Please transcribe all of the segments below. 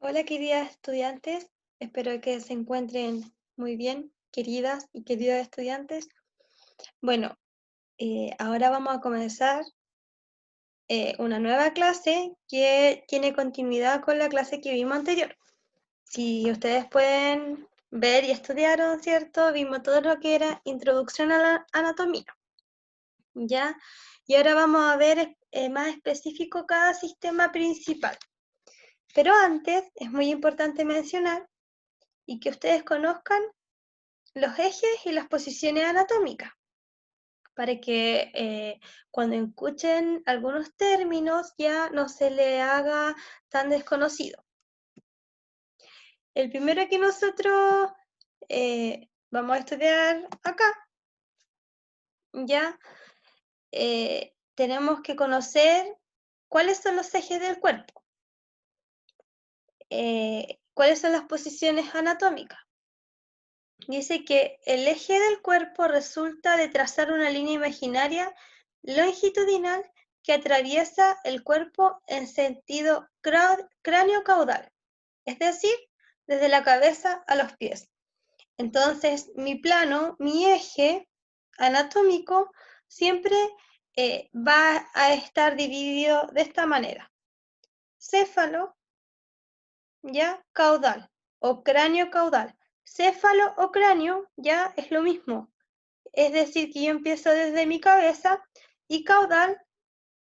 Hola queridas estudiantes, espero que se encuentren muy bien, queridas y queridos estudiantes. Bueno, ahora vamos a comenzar una nueva clase que tiene continuidad con la clase que vimos anterior. Si ustedes pueden ver y estudiaron, ¿cierto? Vimos todo lo que era introducción a la anatomía, ¿ya? Y ahora vamos a ver más específico cada sistema principal. Pero antes es muy importante mencionar y que ustedes conozcan los ejes y las posiciones anatómicas, para que cuando escuchen algunos términos ya no se le haga tan desconocido. El primero que nosotros vamos a estudiar acá, ya tenemos que conocer cuáles son los ejes del cuerpo, cuáles son las posiciones anatómicas. Dice que el eje del cuerpo resulta de trazar una línea imaginaria longitudinal que atraviesa el cuerpo en sentido cráneo-caudal, es decir, desde la cabeza a los pies. Entonces, mi plano, mi eje anatómico, siempre va a estar dividido de esta manera. Céfalo, ya, caudal, o cráneo-caudal. Céfalo o cráneo, ya, es lo mismo. Es decir, que yo empiezo desde mi cabeza y caudal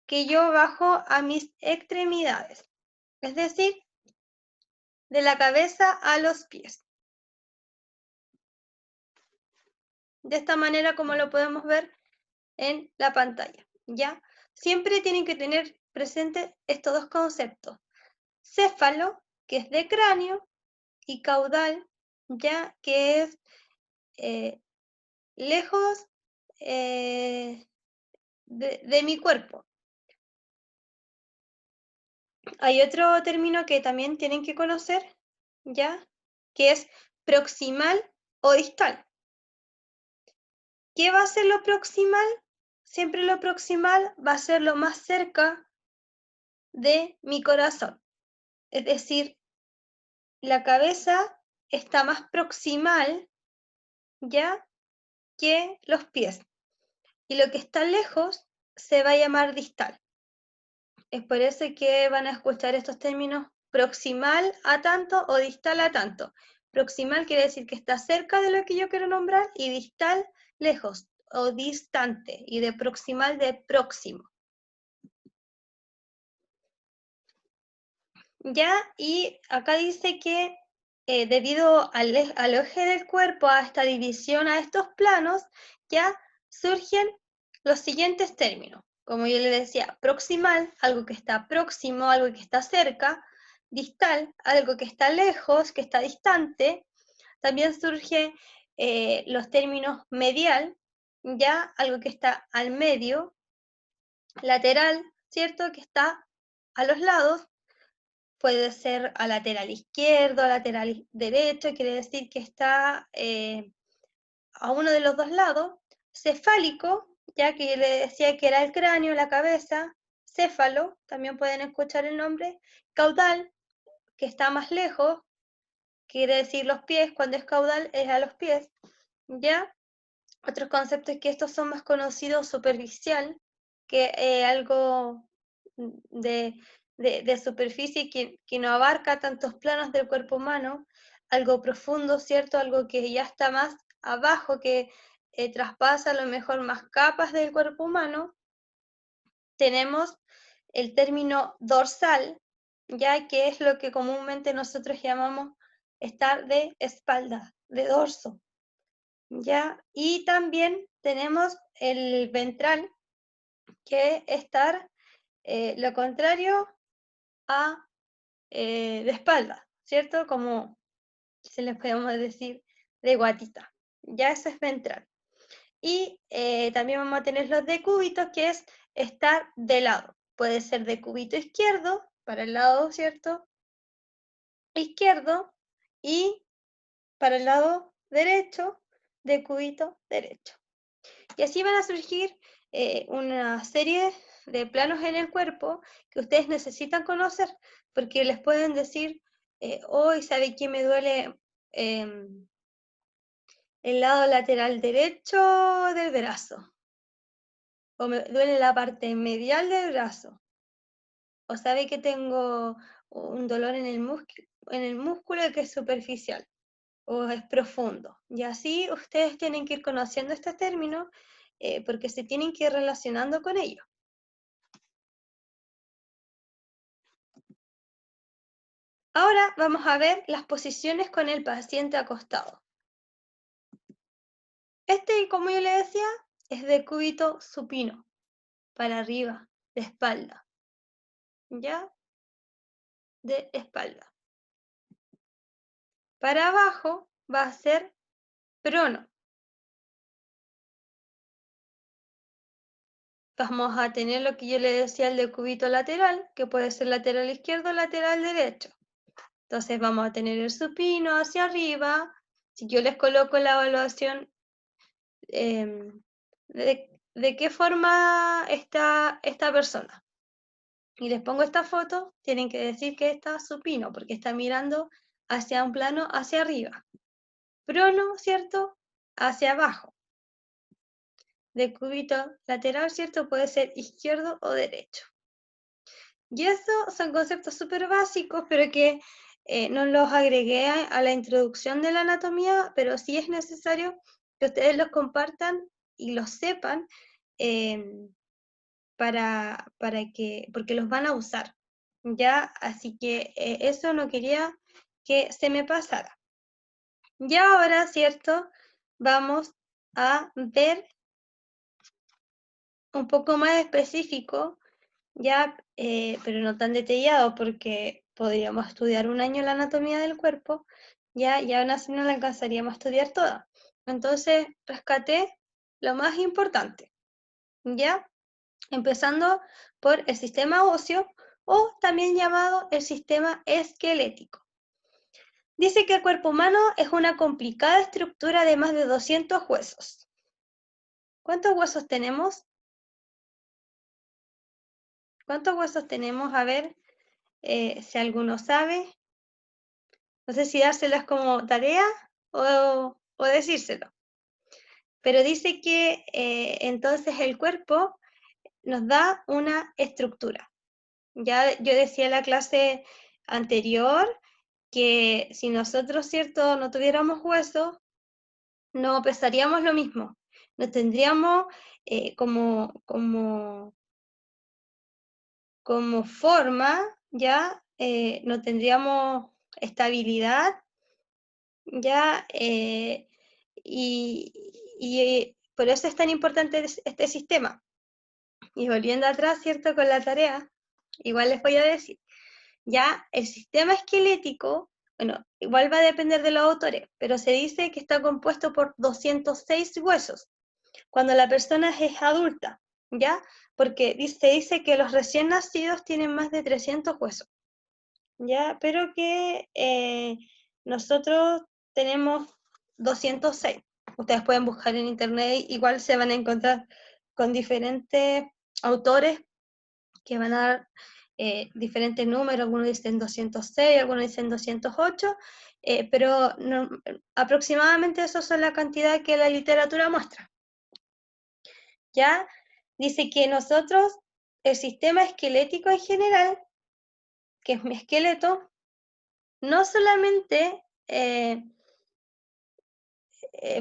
que yo bajo a mis extremidades. Es decir, de la cabeza a los pies. De esta manera como lo podemos ver en la pantalla, ¿ya? Siempre tienen que tener presente estos dos conceptos. Céfalo, que es de cráneo, y caudal, ya que es lejos de mi cuerpo. Hay otro término que también tienen que conocer, ¿ya? Que es proximal o distal. ¿Qué va a ser lo proximal? Siempre lo proximal va a ser lo más cerca de mi corazón. Es decir, la cabeza está más proximal, ¿ya? Que los pies. Y lo que está lejos se va a llamar distal. Es por eso que van a escuchar estos términos proximal a tanto o distal a tanto. Proximal quiere decir que está cerca de lo que yo quiero nombrar y distal lejos o distante, y de proximal de próximo. Ya, y acá dice que debido al eje del cuerpo, a esta división, a estos planos, ya surgen los siguientes términos. Como yo le decía, proximal, algo que está próximo, algo que está cerca; distal, algo que está lejos, que está distante. También surgen los términos medial, ya algo que está al medio; lateral, ¿cierto? Que está a los lados. Puede ser a lateral izquierdo, a lateral derecho, quiere decir que está a uno de los dos lados. Cefálico, ya que le decía que era el cráneo, la cabeza. Céfalo, también pueden escuchar el nombre. Caudal, que está más lejos, quiere decir los pies; cuando es caudal es a los pies, ¿ya? Otros conceptos que estos son más conocidos: superficial, que algo de, de superficie que no abarca tantos planos del cuerpo humano; algo profundo, ¿cierto? Algo que ya está más abajo, que traspasa a lo mejor más capas del cuerpo humano. Tenemos el término dorsal, ya que es lo que comúnmente nosotros llamamos estar de espalda, de dorso, ¿ya? Y también tenemos el ventral, que es estar lo contrario a de espalda, ¿cierto? Como se les podemos decir de guatita. Ya eso es ventral. Y también vamos a tener los decúbitos, que es estar de lado. Puede ser decúbito izquierdo, para el lado, ¿cierto? Izquierdo, y para el lado derecho, decúbito derecho. Y así van a surgir una serie de planos en el cuerpo que ustedes necesitan conocer, porque les pueden decir hoy sabe que me duele el lado lateral derecho del brazo, o me duele la parte medial del brazo, o sabe que tengo un dolor en el músculo que es superficial o es profundo. Y así ustedes tienen que ir conociendo este término porque se tienen que ir relacionando con ello. Ahora vamos a ver las posiciones con el paciente acostado. Este, como yo le decía, es de cúbito supino, para arriba, de espalda. ¿Ya? De espalda. Para abajo va a ser prono. Vamos a tener lo que yo le decía, el de cúbito lateral, que puede ser lateral izquierdo o lateral derecho. Entonces vamos a tener el supino hacia arriba. Si yo les coloco la evaluación de qué forma está esta persona y les pongo esta foto, tienen que decir que está supino, porque está mirando hacia un plano hacia arriba. Prono, ¿cierto? Hacia abajo. De cúbito lateral, ¿cierto? Puede ser izquierdo o derecho. Y eso son conceptos súper básicos, pero que no los agregué a la introducción de la anatomía, pero sí es necesario que ustedes los compartan y los sepan porque los van a usar, ¿ya? Así que eso no quería que se me pasara. Y ahora, ¿cierto? Vamos a ver un poco más específico, ya, pero no tan detallado, porque podríamos estudiar un año la anatomía del cuerpo, ya, y aún así no la alcanzaríamos a estudiar toda. Entonces, rescaté lo más importante, ¿ya? Empezando por el sistema óseo, o también llamado el sistema esquelético. Dice que el cuerpo humano es una complicada estructura de más de 200 huesos. ¿Cuántos huesos tenemos? ¿Cuántos huesos tenemos? A ver, si alguno sabe. No sé si dárselas como tarea o decírselo. Pero dice que entonces el cuerpo nos da una estructura. Ya yo decía en la clase anterior que si nosotros, ¿cierto?, no tuviéramos huesos, no pesaríamos lo mismo. No tendríamos como forma, ¿ya? No tendríamos estabilidad, ¿ya? Y por eso es tan importante este sistema. Y volviendo atrás, ¿cierto? Con la tarea, igual les voy a decir, ya el sistema esquelético, bueno, igual va a depender de los autores, pero se dice que está compuesto por 206 huesos cuando la persona es adulta, ¿ya? Porque se dice que los recién nacidos tienen más de 300 huesos, ¿ya? Pero que nosotros tenemos 206. Ustedes pueden buscar en internet, igual se van a encontrar con diferentes autores que van a dar diferentes números, algunos dicen 206, algunos dicen 208, pero no, aproximadamente eso son la cantidad que la literatura muestra. ¿Ya? Dice que nosotros, el sistema esquelético en general, que es mi esqueleto, no solamente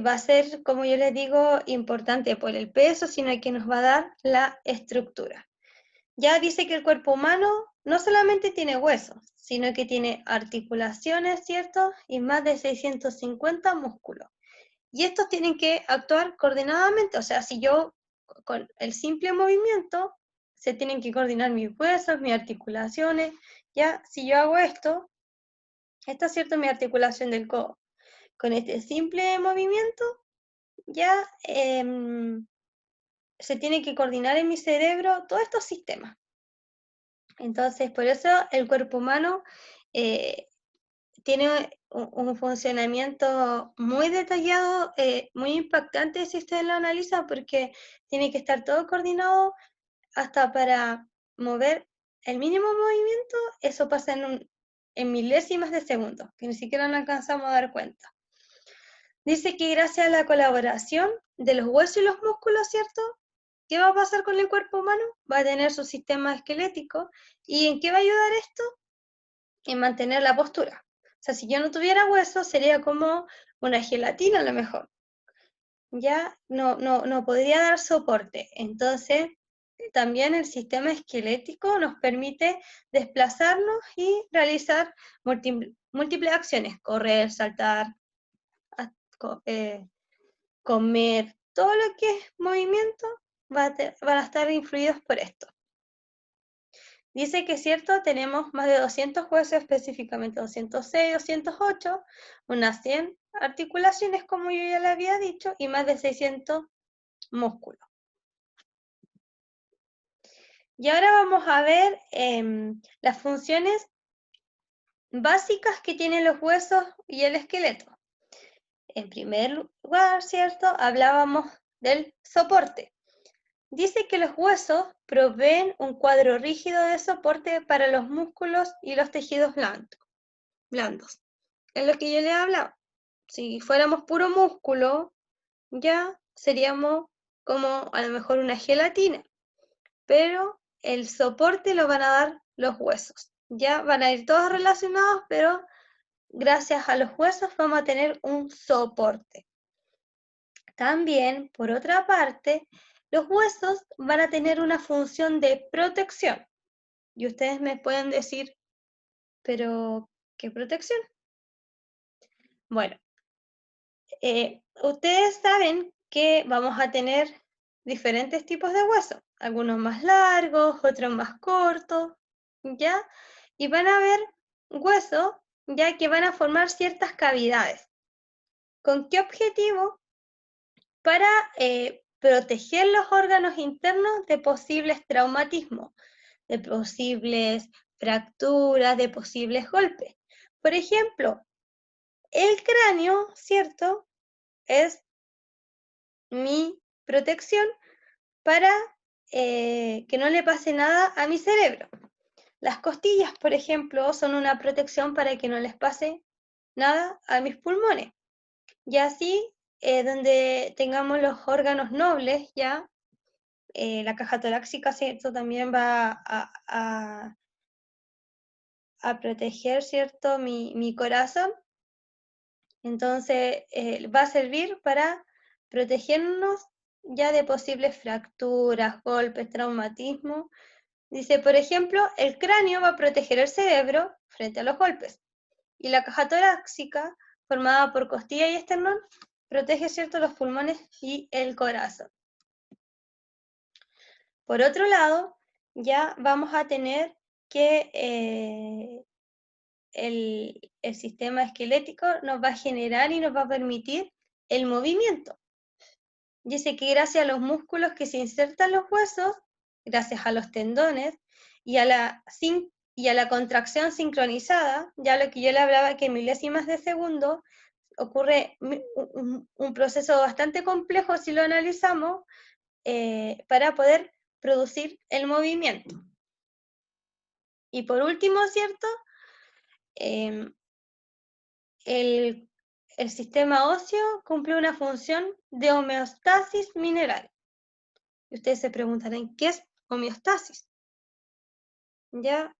va a ser, como yo les digo, importante por el peso, sino que nos va a dar la estructura. Ya dice que el cuerpo humano no solamente tiene huesos, sino que tiene articulaciones, ¿cierto? Y más de 650 músculos. Y estos tienen que actuar coordinadamente, o sea, si yo con el simple movimiento se tienen que coordinar mis huesos, mis articulaciones, ya, si yo hago esto, esta es cierto mi articulación del codo, con este simple movimiento ya se tiene que coordinar en mi cerebro todos estos sistemas. Entonces, por eso el cuerpo humano tiene un funcionamiento muy detallado, muy impactante si usted lo analiza, porque tiene que estar todo coordinado hasta para mover el mínimo movimiento, eso pasa en milésimas de segundo, que ni siquiera nos alcanzamos a dar cuenta. Dice que gracias a la colaboración de los huesos y los músculos, ¿cierto? ¿Qué va a pasar con el cuerpo humano? Va a tener su sistema esquelético. ¿Y en qué va a ayudar esto? En mantener la postura. O sea, si yo no tuviera huesos, sería como una gelatina a lo mejor. Ya no podría dar soporte. Entonces, también el sistema esquelético nos permite desplazarnos y realizar múltiples acciones. Correr, saltar, comer, todo lo que es movimiento van a estar influidos por esto. Dice que es cierto, tenemos más de 200 huesos, específicamente 206, 208, unas 100 articulaciones, como yo ya le había dicho, y más de 600 músculos. Y ahora vamos a ver las funciones básicas que tienen los huesos y el esqueleto. En primer lugar, ¿cierto? Hablábamos del soporte. Dice que los huesos proveen un cuadro rígido de soporte para los músculos y los tejidos blandos. Es lo que yo les hablaba. Si fuéramos puro músculo, ya seríamos como a lo mejor una gelatina, pero el soporte lo van a dar los huesos. Ya van a ir todos relacionados, pero gracias a los huesos vamos a tener un soporte. También, por otra parte, los huesos van a tener una función de protección. Y ustedes me pueden decir, pero ¿qué protección? Bueno, ustedes saben que vamos a tener diferentes tipos de huesos, algunos más largos, otros más cortos, ¿ya? Y van a haber huesos, ya que van a formar ciertas cavidades. ¿Con qué objetivo? Para proteger los órganos internos de posibles traumatismos, de posibles fracturas, de posibles golpes. Por ejemplo, el cráneo, ¿cierto? Es mi protección para que no le pase nada a mi cerebro. Las costillas, por ejemplo, son una protección para que no les pase nada a mis pulmones. Y así, donde tengamos los órganos nobles, ya, la caja torácica, ¿cierto? También va a proteger, ¿cierto? Mi corazón. Entonces, va a servir para protegernos ya de posibles fracturas, golpes, traumatismo. Dice, por ejemplo, el cráneo va a proteger el cerebro frente a los golpes. Y la caja torácica, formada por costilla y esternón, protege, ¿cierto?, los pulmones y el corazón. Por otro lado, ya vamos a tener que el sistema esquelético nos va a generar y nos va a permitir el movimiento. Dice que gracias a los músculos que se insertan en los huesos, gracias a los tendones y a la contracción sincronizada, ya lo que yo le hablaba que en milésimas de segundo, ocurre un proceso bastante complejo si lo analizamos, para poder producir el movimiento. Y por último, ¿cierto? El sistema óseo cumple una función de homeostasis mineral. Y ustedes se preguntarán, ¿qué es homeostasis? Ya,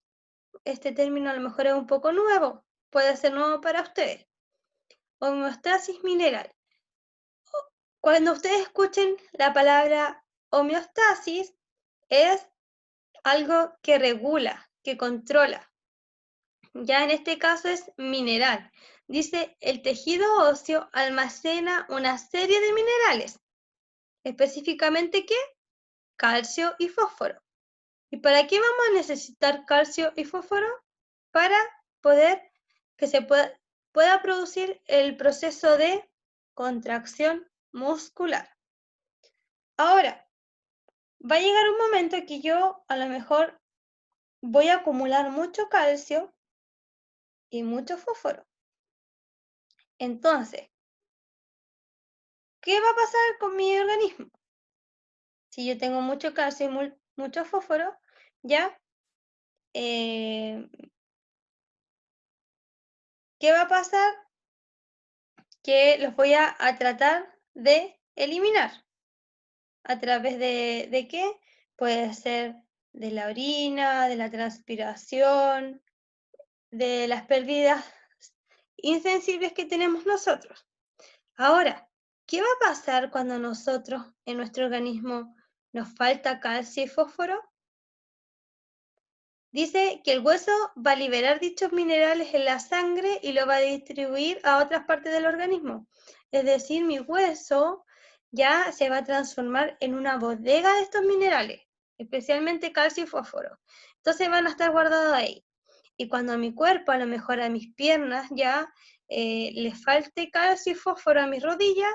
este término a lo mejor es un poco nuevo, puede ser nuevo para ustedes. Homeostasis mineral. Cuando ustedes escuchen la palabra homeostasis, es algo que regula, que controla. Ya en este caso es mineral. Dice, el tejido óseo almacena una serie de minerales. Específicamente, ¿qué? Calcio y fósforo. ¿Y para qué vamos a necesitar calcio y fósforo? Para poder que se pueda producir el proceso de contracción muscular. Ahora, va a llegar un momento que yo a lo mejor voy a acumular mucho calcio y mucho fósforo. Entonces, ¿qué va a pasar con mi organismo? Si yo tengo mucho calcio y mucho fósforo, ya ¿qué va a pasar? Que los voy a tratar de eliminar. ¿A través de qué? Puede ser de la orina, de la transpiración, de las pérdidas insensibles que tenemos nosotros. Ahora, ¿qué va a pasar cuando nosotros en nuestro organismo nos falta calcio y fósforo? Dice que el hueso va a liberar dichos minerales en la sangre y lo va a distribuir a otras partes del organismo. Es decir, mi hueso ya se va a transformar en una bodega de estos minerales, especialmente calcio y fósforo. Entonces van a estar guardados ahí. Y cuando a mi cuerpo, a lo mejor a mis piernas ya le falte calcio y fósforo a mis rodillas,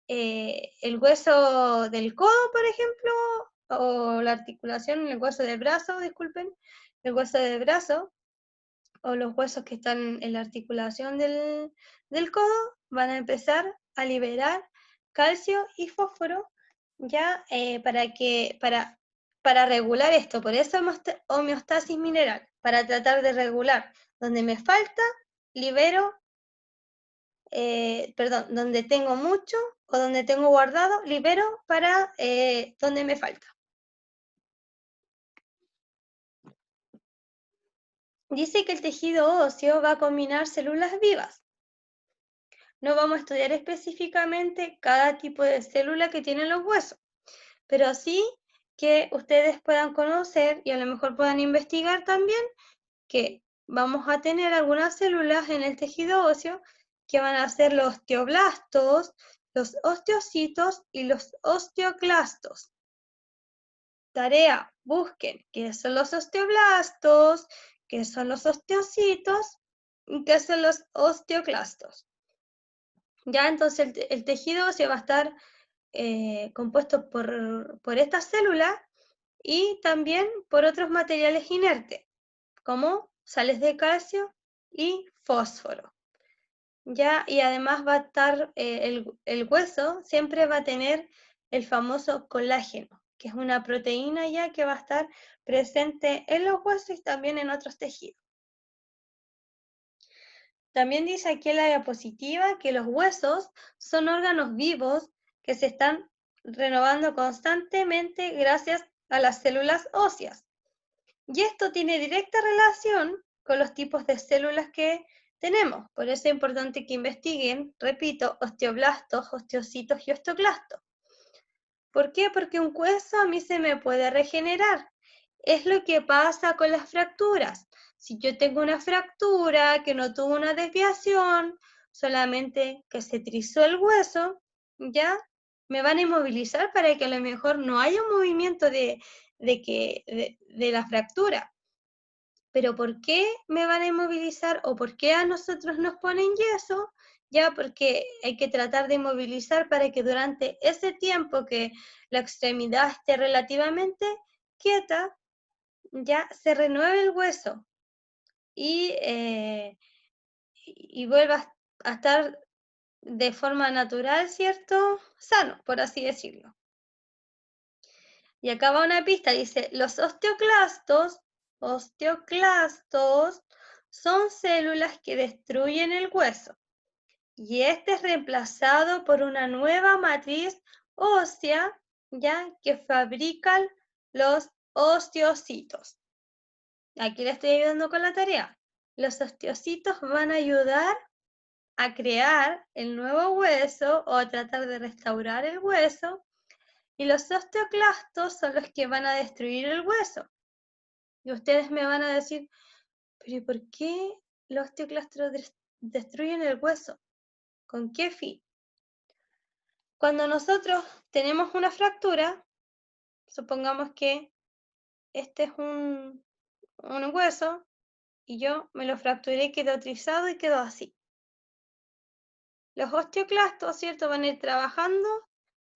el hueso del codo, por ejemplo, o la articulación, el hueso del brazo, disculpen, el hueso del brazo, o los huesos que están en la articulación del codo, van a empezar a liberar calcio y fósforo, ya para regular esto, por eso homeostasis mineral, para tratar de regular. Donde me falta, libero donde tengo mucho o donde tengo guardado, libero para donde me falta. Dice que el tejido óseo va a combinar células vivas. No vamos a estudiar específicamente cada tipo de célula que tienen los huesos, pero sí que ustedes puedan conocer y a lo mejor puedan investigar también que vamos a tener algunas células en el tejido óseo que van a ser los osteoblastos, los osteocitos y los osteoclastos. Tarea, busquen qué son los osteoblastos, qué son los osteocitos y qué son los osteoclastos. Ya entonces el tejido óseo va a estar compuesto por estas células y también por otros materiales inertes, como sales de calcio y fósforo. Ya, y además va a estar, el hueso siempre va a tener el famoso colágeno, que es una proteína ya que va a estar presente en los huesos y también en otros tejidos. También dice aquí en la diapositiva que los huesos son órganos vivos que se están renovando constantemente gracias a las células óseas. Y esto tiene directa relación con los tipos de células que tenemos. Por eso es importante que investiguen, repito, osteoblastos, osteocitos y osteoclastos. ¿Por qué? Porque un hueso a mí se me puede regenerar. Es lo que pasa con las fracturas. Si yo tengo una fractura que no tuvo una desviación, solamente que se trizó el hueso, ya me van a inmovilizar para que a lo mejor no haya un movimiento de la fractura. Pero ¿por qué me van a inmovilizar o por qué a nosotros nos ponen yeso? Ya porque hay que tratar de inmovilizar para que durante ese tiempo que la extremidad esté relativamente quieta, ya se renueve el hueso y, y vuelva a estar de forma natural, ¿cierto? Sano, por así decirlo. Y acá va una pista, dice, los osteoclastos son células que destruyen el hueso. Y este es reemplazado por una nueva matriz ósea, ya que fabrican los osteocitos. Aquí le estoy ayudando con la tarea. Los osteocitos van a ayudar a crear el nuevo hueso o a tratar de restaurar el hueso. Y los osteoclastos son los que van a destruir el hueso. Y ustedes me van a decir, pero ¿por qué los osteoclastos destruyen el hueso? ¿Con qué fin? Cuando nosotros tenemos una fractura, supongamos que este es un hueso y yo me lo fracturé, quedó trizado y quedó así. Los osteoclastos, ¿cierto? Van a ir trabajando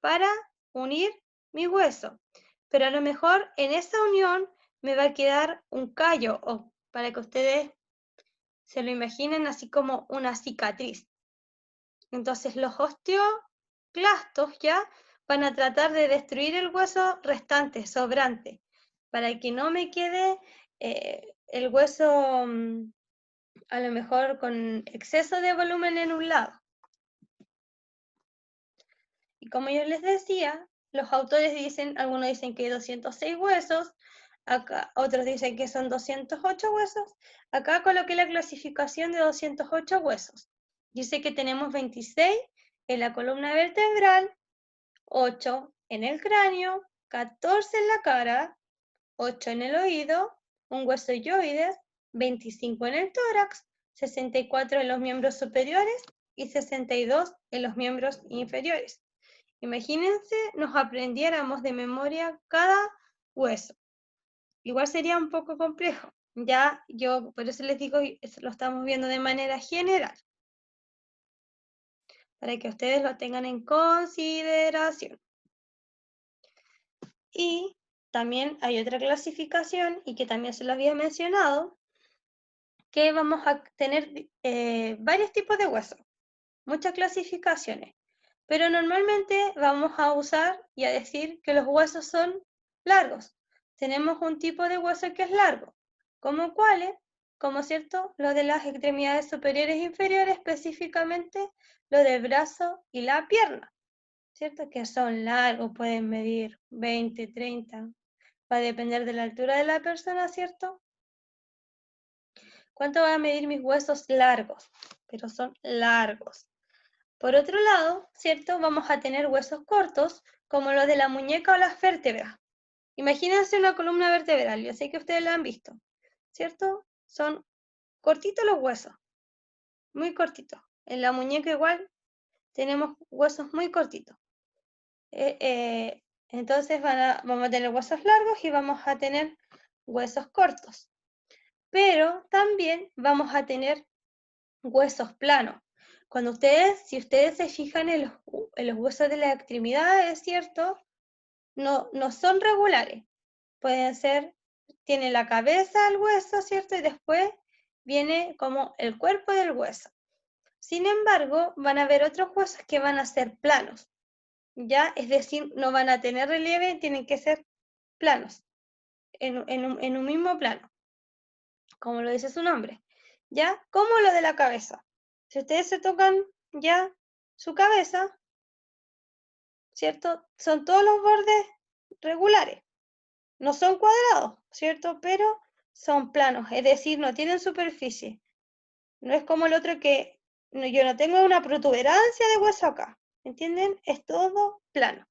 para unir mi hueso. Pero a lo mejor en esa unión me va a quedar un callo, o para que ustedes se lo imaginen así como una cicatriz. Entonces los osteoclastos ya van a tratar de destruir el hueso restante, sobrante, para que no me quede el hueso a lo mejor con exceso de volumen en un lado. Y como yo les decía, los autores dicen, algunos dicen que hay 206 huesos, acá otros dicen que son 208 huesos. Acá coloqué la clasificación de 208 huesos. Dice que tenemos 26 en la columna vertebral, 8 en el cráneo, 14 en la cara, 8 en el oído, un hueso yoides, 25 en el tórax, 64 en los miembros superiores y 62 en los miembros inferiores. Imagínense, nos aprendiéramos de memoria cada hueso. Igual sería un poco complejo. Ya yo, por eso les digo, lo estamos viendo de manera general, para que ustedes lo tengan en consideración. Y también hay otra clasificación, y que también se lo había mencionado, que vamos a tener varios tipos de huesos, muchas clasificaciones, pero normalmente vamos a usar y a decir que los huesos son largos. Tenemos un tipo de hueso que es largo, como cuáles, como cierto, lo de las extremidades superiores e inferiores, específicamente lo del brazo y la pierna, cierto, que son largos, pueden medir 20, 30, va a depender de la altura de la persona, cierto. ¿Cuánto van a medir mis huesos largos? Pero son largos. Por otro lado, ¿cierto? Vamos a tener huesos cortos, como los de la muñeca o las vértebras. Imagínense una columna vertebral, yo sé que ustedes la han visto, ¿cierto? Son cortitos los huesos, muy cortitos. En la muñeca igual tenemos huesos muy cortitos. Entonces vamos a tener huesos largos y vamos a tener huesos cortos. Pero también vamos a tener huesos planos. Si ustedes se fijan en los huesos de las extremidades, ¿cierto? No son regulares. Pueden ser, tiene la cabeza el hueso, ¿cierto? Y después viene como el cuerpo del hueso. Sin embargo, van a haber otros huesos que van a ser planos, ¿ya? Es decir, no van a tener relieve, tienen que ser planos, en un mismo plano, como lo dice su nombre, ¿ya? Como lo de la cabeza. Si ustedes se tocan ya su cabeza, ¿cierto? Son todos los bordes regulares. No son cuadrados, ¿cierto? Pero son planos, es decir, no tienen superficie. No es como el otro que yo no tengo una protuberancia de hueso acá, ¿entienden? Es todo plano.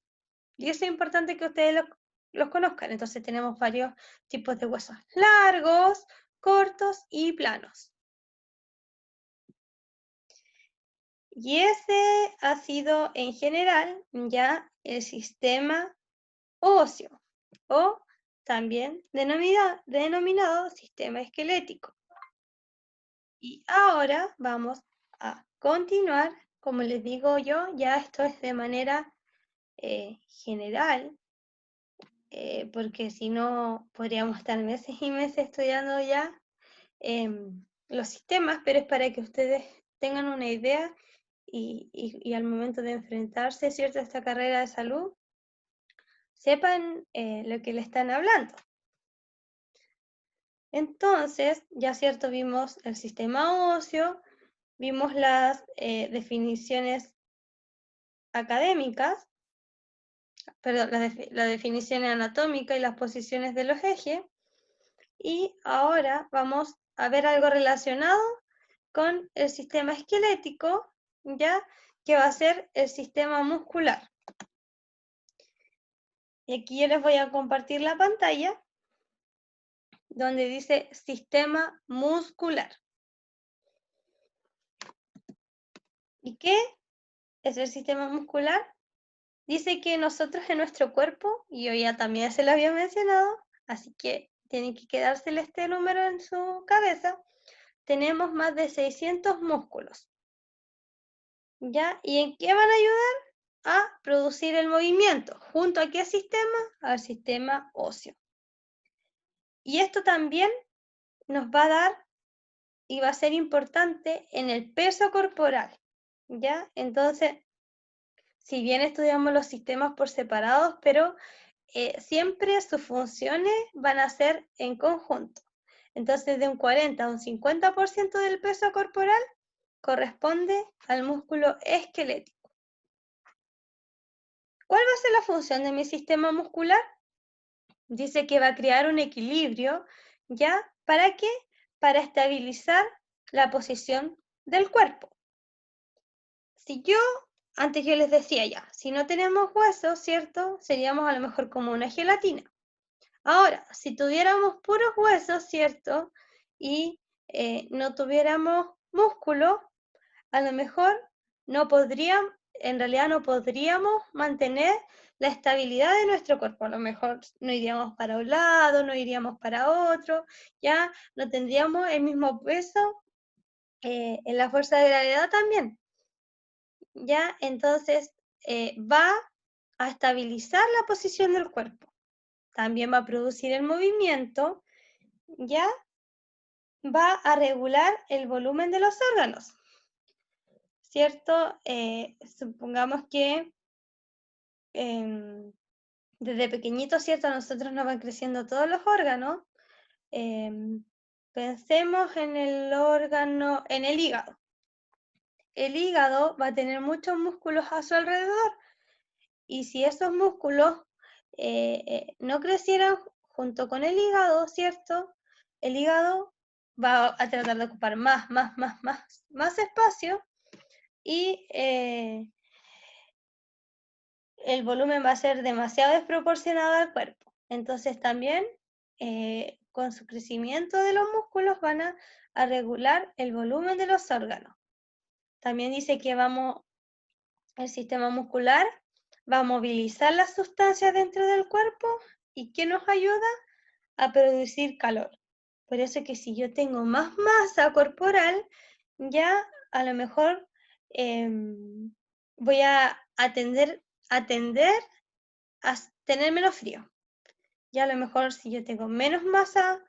Y eso es importante que ustedes los conozcan. Entonces tenemos varios tipos de huesos: largos, cortos y planos. Y ese ha sido en general ya el sistema óseo, o también denominado sistema esquelético. Y ahora vamos a continuar, como les digo yo, ya esto es de manera general, porque si no podríamos estar meses y meses estudiando ya los sistemas, pero es para que ustedes tengan una idea y al momento de enfrentarse, ¿cierto?, a esta carrera de salud, sepan lo que le están hablando. Entonces, ya cierto, vimos el sistema óseo, vimos las definiciones académicas, perdón, la definición anatómica y las posiciones de los ejes, y ahora vamos a ver algo relacionado con el sistema esquelético, ya que va a ser el sistema muscular. Y aquí yo les voy a compartir la pantalla donde dice sistema muscular. ¿Y qué es el sistema muscular? Dice que nosotros en nuestro cuerpo, y yo ya también se lo había mencionado, así que tiene que quedársele este número en su cabeza, tenemos más de 600 músculos. ¿Ya? ¿Y en qué van a ayudar? A producir el movimiento. ¿Junto a qué sistema? Al sistema óseo. Y esto también nos va a dar y va a ser importante en el peso corporal, ¿ya? Entonces, si bien estudiamos los sistemas por separados, pero siempre sus funciones van a ser en conjunto. Entonces, de un 40 a un 50% del peso corporal corresponde al músculo esquelético. ¿Cuál va a ser la función de mi sistema muscular? Dice que va a crear un equilibrio, ¿ya? ¿Para qué? Para estabilizar la posición del cuerpo. Si yo, antes yo les decía ya, si no tenemos huesos, ¿cierto? Seríamos a lo mejor como una gelatina. Ahora, si tuviéramos puros huesos, ¿cierto? Y no tuviéramos músculo, a lo mejor no podríamos, en realidad no podríamos mantener la estabilidad de nuestro cuerpo. A lo mejor no iríamos para un lado, no iríamos para otro, ya no tendríamos el mismo peso en la fuerza de gravedad también. Ya, entonces va a estabilizar la posición del cuerpo. También va a producir el movimiento, ya va a regular el volumen de los órganos, ¿cierto? Supongamos que desde pequeñito, ¿cierto? A nosotros nos van creciendo todos los órganos. Pensemos en el órgano, en el hígado. El hígado va a tener muchos músculos a su alrededor y si esos músculos no crecieran junto con el hígado, ¿cierto? El hígado va a tratar de ocupar más espacio y el volumen va a ser demasiado desproporcionado al cuerpo. Entonces también con su crecimiento de los músculos van a regular el volumen de los órganos. También dice que el sistema muscular va a movilizar las sustancias dentro del cuerpo y que nos ayuda a producir calor. Por eso que si yo tengo más masa corporal, ya a lo mejor voy a atender a tener menos frío. Ya a lo mejor si yo tengo menos masa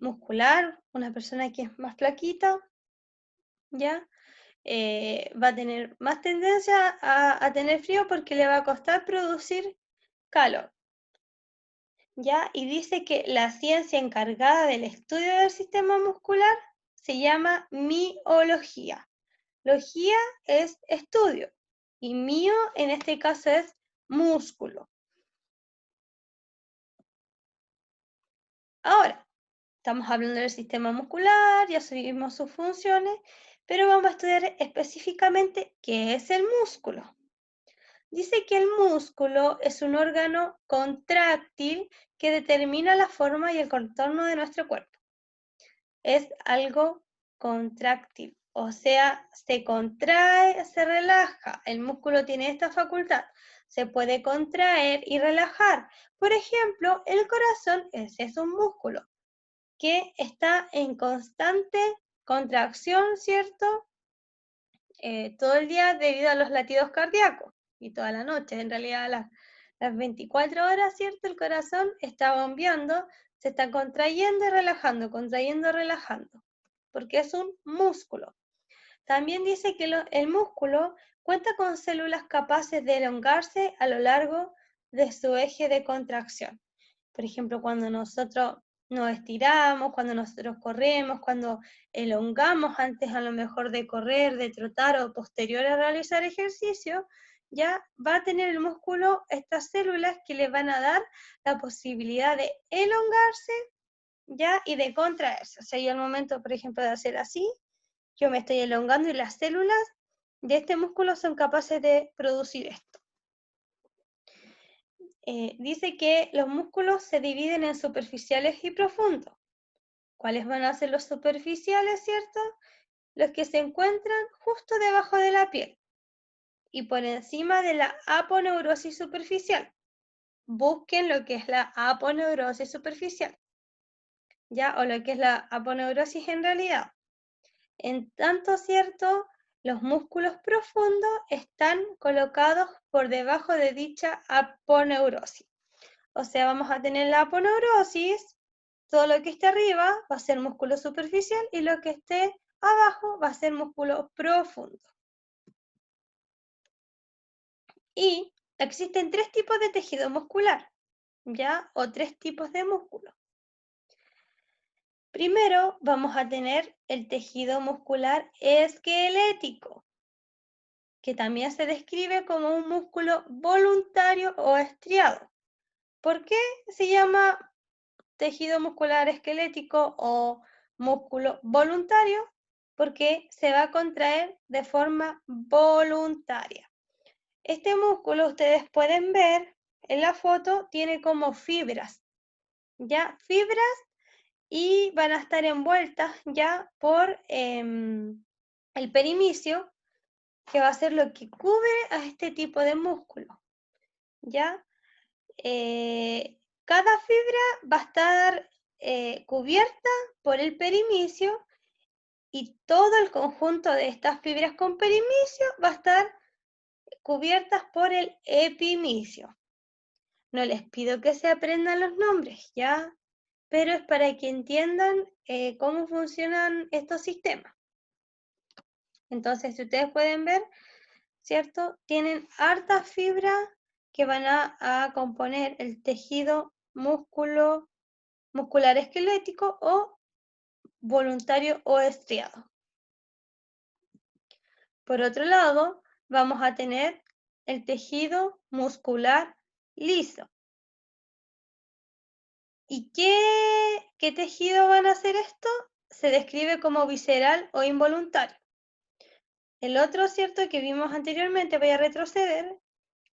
muscular, una persona que es más flaquita, ya va a tener más tendencia a tener frío porque le va a costar producir calor. ¿Ya? Y dice que la ciencia encargada del estudio del sistema muscular se llama miología. Logía es estudio y mio en este caso es músculo. Ahora, estamos hablando del sistema muscular, ya subimos sus funciones, pero vamos a estudiar específicamente qué es el músculo. Dice que el músculo es un órgano contráctil que determina la forma y el contorno de nuestro cuerpo. Es algo contráctil, o sea, se contrae, se relaja. El músculo tiene esta facultad, se puede contraer y relajar. Por ejemplo, el corazón es un músculo que está en constante contracción, ¿cierto? Todo el día debido a los latidos cardíacos y toda la noche. En realidad, las 24 horas, ¿cierto? El corazón está bombeando, se está contrayendo y relajando, porque es un músculo. También dice que el músculo cuenta con células capaces de elongarse a lo largo de su eje de contracción. Por ejemplo, cuando nosotros nos estiramos, cuando nosotros corremos, cuando elongamos antes a lo mejor de correr, de trotar o posterior a realizar ejercicio, ya va a tener el músculo estas células que le van a dar la posibilidad de elongarse, ya, y de contraerse. O sea, yo al momento, por ejemplo, de hacer así, yo me estoy elongando y las células de este músculo son capaces de producir esto. Dice que los músculos se dividen en superficiales y profundos. ¿Cuáles van a ser los superficiales, cierto? Los que se encuentran justo debajo de la piel y por encima de la aponeurosis superficial. Busquen lo que es la aponeurosis superficial, ¿ya? O lo que es la aponeurosis en realidad. En tanto, cierto, los músculos profundos están colocados por debajo de dicha aponeurosis. O sea, vamos a tener la aponeurosis, todo lo que esté arriba va a ser músculo superficial y lo que esté abajo va a ser músculo profundo. Y existen tres tipos de tejido muscular, ¿ya? O tres tipos de músculo. Primero vamos a tener el tejido muscular esquelético, que también se describe como un músculo voluntario o estriado. ¿Por qué se llama tejido muscular esquelético o músculo voluntario? Porque se va a contraer de forma voluntaria. Este músculo, ustedes pueden ver en la foto, tiene como fibras, ¿ya? Fibras, y van a estar envueltas ya por el perimisio, que va a ser lo que cubre a este tipo de músculo, ¿ya? Cada fibra va a estar cubierta por el perimisio, y todo el conjunto de estas fibras con perimisio va a estar cubiertas por el epimisio. No les pido que se aprendan los nombres, ¿ya? Pero es para que entiendan cómo funcionan estos sistemas. Entonces, si ustedes pueden ver, ¿cierto? Tienen hartas fibras que van a componer el tejido muscular esquelético o voluntario o estriado. Por otro lado, vamos a tener el tejido muscular liso. ¿Y qué tejido van a hacer esto? Se describe como visceral o involuntario. El otro, ¿cierto?, que vimos anteriormente, voy a retroceder,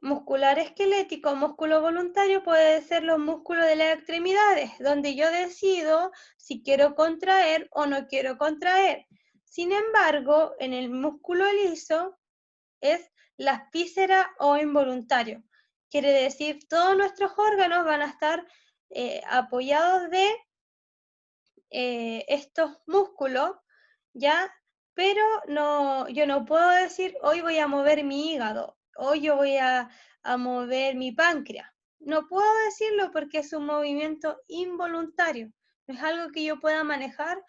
muscular esquelético, músculo voluntario, puede ser los músculos de las extremidades, donde yo decido si quiero contraer o no quiero contraer. Sin embargo, en el músculo liso es las vísceras o involuntario. Quiere decir, todos nuestros órganos van a estar apoyados de estos músculos, ¿ya? Pero yo no puedo decir, hoy voy a mover mi hígado, hoy yo voy a mover mi páncreas. No puedo decirlo porque es un movimiento involuntario, no es algo que yo pueda manejar,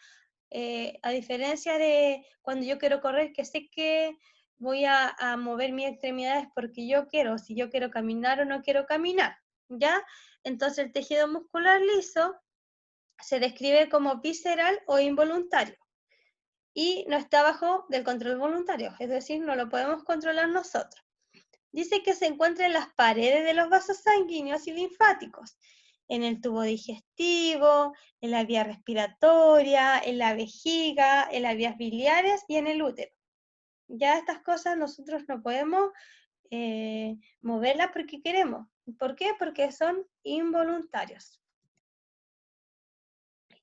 a diferencia de cuando yo quiero correr, que sé que voy a mover mis extremidades porque yo quiero, si yo quiero caminar o no quiero caminar, ¿ya? Entonces el tejido muscular liso se describe como visceral o involuntario y no está bajo del control voluntario, es decir, no lo podemos controlar nosotros. Dice que se encuentra en las paredes de los vasos sanguíneos y linfáticos, en el tubo digestivo, en la vía respiratoria, en la vejiga, en las vías biliares y en el útero. Ya estas cosas nosotros no podemos moverlas porque queremos. ¿Por qué? Porque son involuntarios.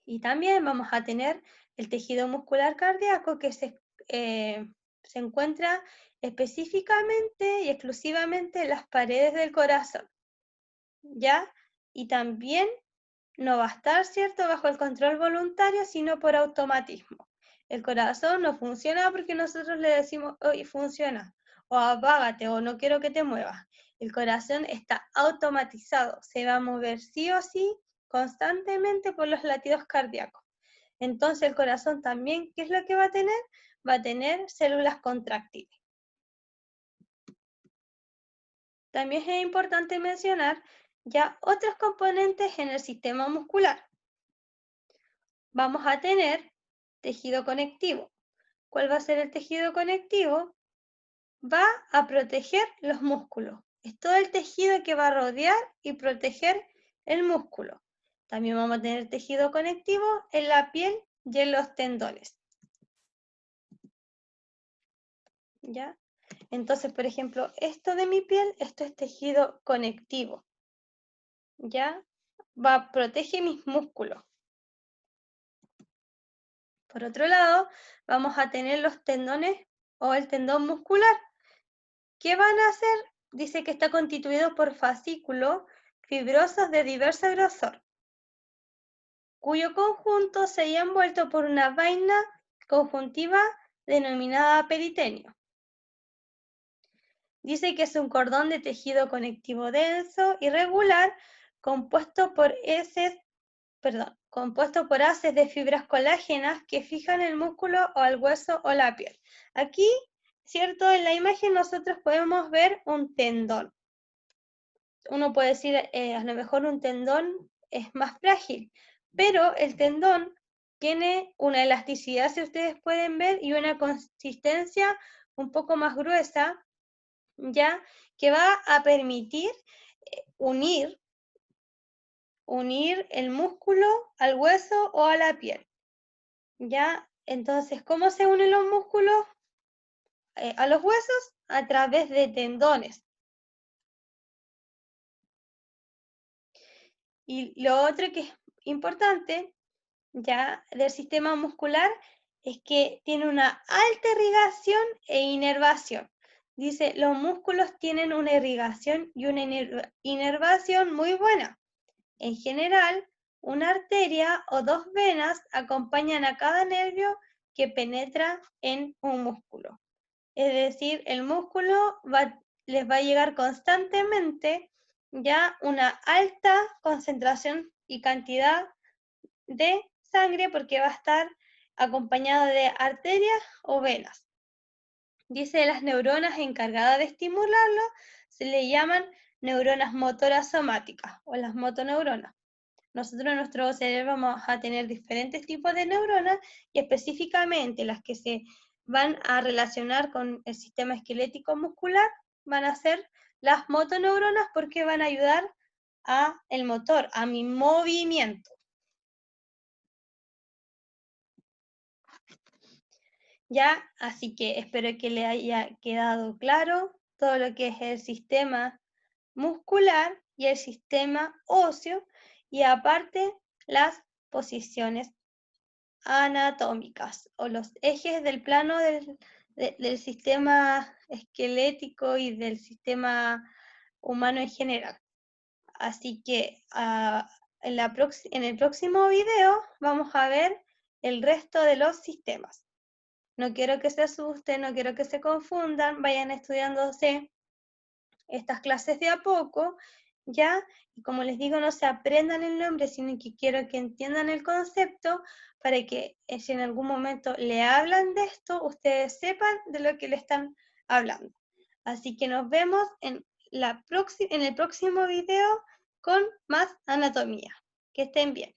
Y también vamos a tener el tejido muscular cardíaco que se encuentra específicamente y exclusivamente en las paredes del corazón, ¿ya? Y también no va a estar, ¿cierto?, bajo el control voluntario, sino por automatismo. El corazón no funciona porque nosotros le decimos, oye, funciona, o apágate, o no quiero que te muevas. El corazón está automatizado, se va a mover sí o sí constantemente por los latidos cardíacos. Entonces el corazón también, ¿qué es lo que va a tener? Va a tener células contráctiles. También es importante mencionar ya otros componentes en el sistema muscular. Vamos a tener tejido conectivo. ¿Cuál va a ser el tejido conectivo? Va a proteger los músculos. Es todo el tejido que va a rodear y proteger el músculo. También vamos a tener tejido conectivo en la piel y en los tendones. ¿Ya? Entonces, por ejemplo, esto de mi piel, esto es tejido conectivo. ¿Ya? Protege mis músculos. Por otro lado, vamos a tener los tendones o el tendón muscular. ¿Qué van a hacer? Dice que está constituido por fascículos fibrosos de diverso grosor, cuyo conjunto se halla envuelto por una vaina conjuntiva denominada peritoneo. Dice que es un cordón de tejido conectivo denso, irregular, compuesto por haces de fibras colágenas que fijan el músculo o el hueso o la piel. Aquí, ¿cierto? En la imagen nosotros podemos ver un tendón. Uno puede decir, a lo mejor un tendón es más frágil, pero el tendón tiene una elasticidad, si ustedes pueden ver, y una consistencia un poco más gruesa, ya, que va a permitir unir el músculo al hueso o a la piel, ¿ya? Entonces, ¿cómo se unen los músculos a los huesos? A través de tendones. Y lo otro que es importante, ya, del sistema muscular es que tiene una alta irrigación e inervación. Dice, los músculos tienen una irrigación y una inervación muy buena. En general, una arteria o dos venas acompañan a cada nervio que penetra en un músculo. Es decir, el músculo les va a llegar constantemente ya una alta concentración y cantidad de sangre porque va a estar acompañado de arterias o venas. Dice, las neuronas encargadas de estimularlo se le llaman neuronas motoras somáticas o las motoneuronas. Nosotros en nuestro cerebro vamos a tener diferentes tipos de neuronas y específicamente las que se van a relacionar con el sistema esquelético muscular van a ser las motoneuronas porque van a ayudar a el motor, a mi movimiento. Ya, así que espero que le haya quedado claro todo lo que es el sistema muscular y el sistema óseo y aparte las posiciones anatómicas o los ejes del plano del sistema esquelético y del sistema humano en general. Así que en el próximo video vamos a ver el resto de los sistemas. No quiero que se asusten, no quiero que se confundan, vayan estudiándose estas clases de a poco, ¿ya? Y como les digo, no se aprendan el nombre, sino que quiero que entiendan el concepto para que si en algún momento le hablan de esto, ustedes sepan de lo que le están hablando. Así que nos vemos en el próximo video con más anatomía. Que estén bien.